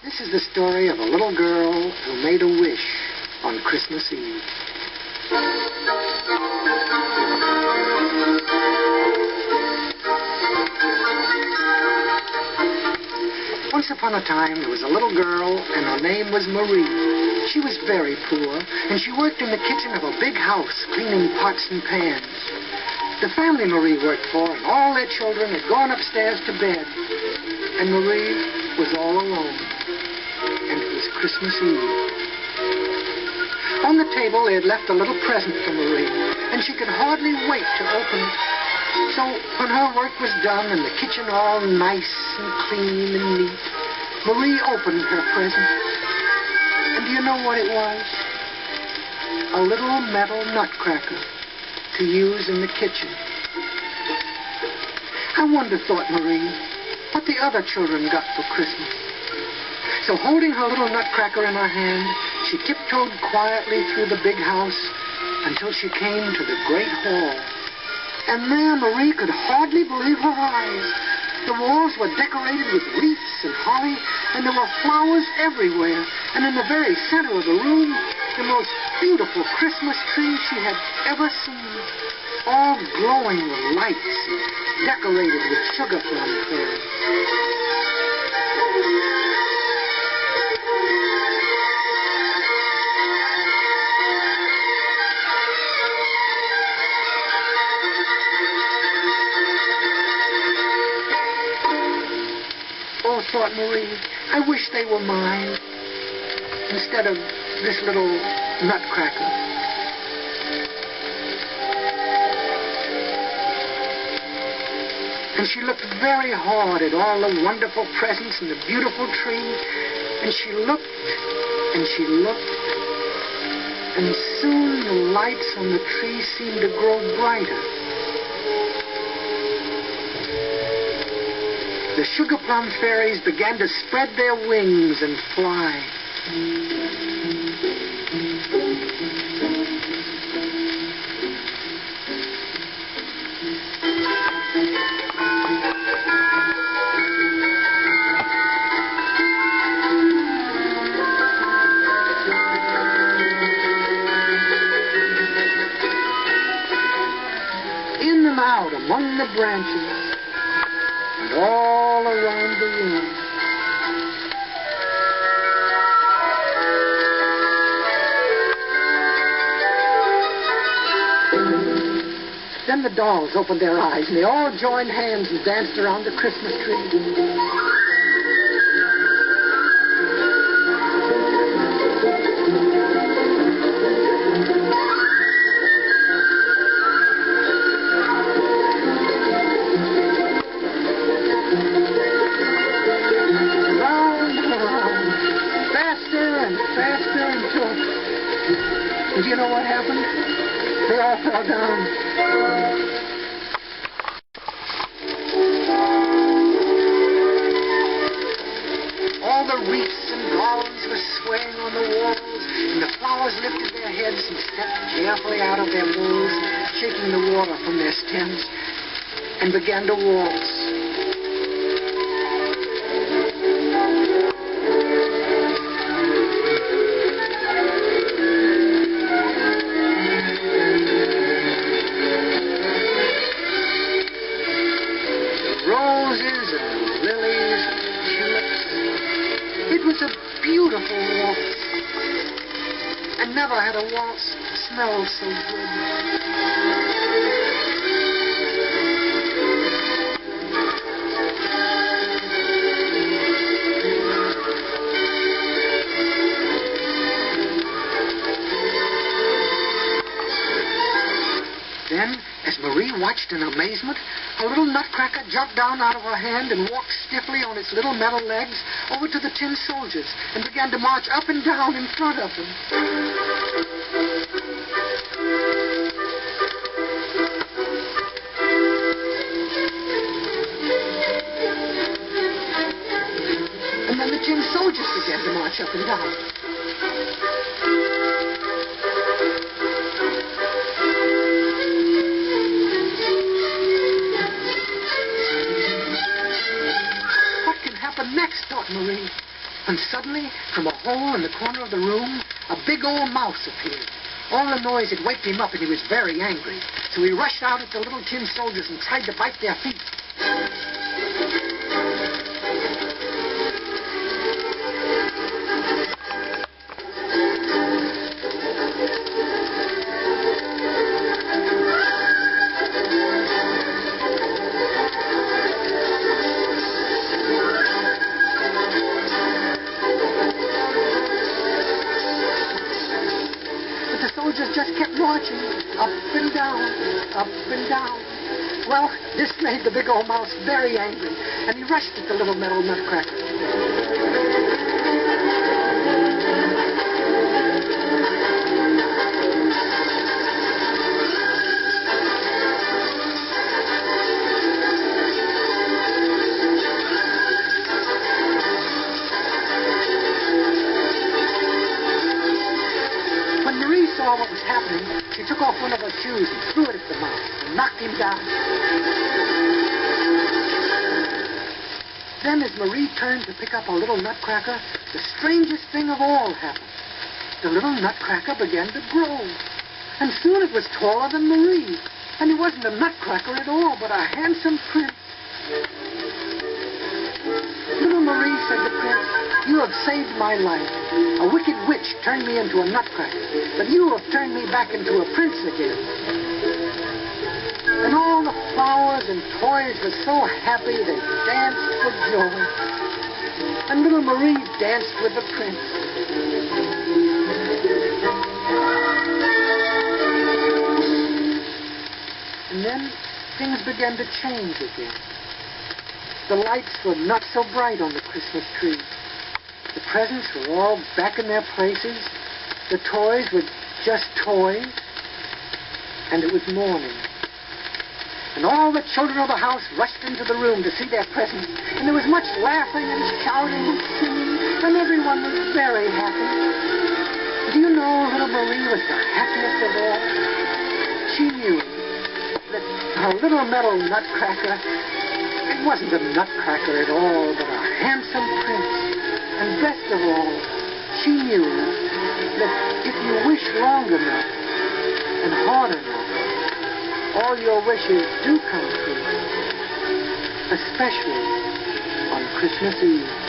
This is the story of a little girl who made a wish on Christmas Eve. Once upon a time, there was a little girl, and her name was Marie. She was very poor, and she worked in the kitchen of a big house, cleaning pots and pans. The family Marie worked for and all their children had gone upstairs to bed, and Marie was all alone. And it was Christmas Eve. On the table, they had left a little present for Marie, and she could hardly wait to open it. So when her work was done and the kitchen all nice and clean and neat, Marie opened her present. And do you know what it was? A little metal nutcracker to use in the kitchen. I wonder, thought Marie, what the other children got for Christmas. So holding her little nutcracker in her hand, she tiptoed quietly through the big house until she came to the great hall. And there Marie could hardly believe her eyes. The walls were decorated with wreaths and holly, and there were flowers everywhere. And in the very center of the room, the most beautiful Christmas tree she had ever seen, all glowing with lights and decorated with sugar plum fairies. Oh, thought Marie, I wish they were mine, instead of this little nutcracker. And she looked very hard at all the wonderful presents and the beautiful tree, and she looked, and she looked, and soon the lights on the tree seemed to grow brighter. The sugar plum fairies began to spread their wings and fly. In and out among the branches, and all around the room. Then the dolls opened their eyes, and they all joined hands and danced around the Christmas tree. And do you know what happened? They all fell down. All the wreaths and garlands were swaying on the walls, and the flowers lifted their heads and stepped carefully out of their bowls, shaking the water from their stems, and began to waltz. A beautiful waltz, and never had a waltz smelled so good. Then, as Marie watched in amazement, a little nutcracker jumped down out of her hand and walked stiffly on its little metal legs over to the tin soldiers and began to march up and down in front of them. And then the tin soldiers began to march up and down. Next, thought Marie. when suddenly, from a hole in the corner of the room, a big old mouse appeared. All the noise had waked him up, and he was very angry. So he rushed out at the little tin soldiers and tried to bite their feet. Just kept marching, up and down, up and down. Well, this made the big old mouse very angry, and he rushed at the little metal Nutcracker. Saw what was happening, she took off one of her shoes and threw it at the mouse and knocked him down. Then as Marie turned to pick up a little Nutcracker, the strangest thing of all happened. The little Nutcracker began to grow, and soon it was taller than Marie, and it wasn't a Nutcracker at all, but a handsome prince. Little Marie, said the prince, you have saved my life. A wicked witch turned me into a Nutcracker, but you have turned me back into a prince again. And all the flowers and toys were so happy they danced for joy. And little Marie danced with the prince. And then things began to change again. The lights were not so bright on the Christmas tree. The presents were all back in their places. The toys were just toys. And it was morning. And all the children of the house rushed into the room to see their presents. And there was much laughing and shouting and singing. And everyone was very happy. Do you know little Marie was the happiest of all? She knew that her little metal Nutcracker, it wasn't a Nutcracker at all, but a handsome prince. And best of all, she knew that if you wish long enough and hard enough, all your wishes do come true, especially on Christmas Eve.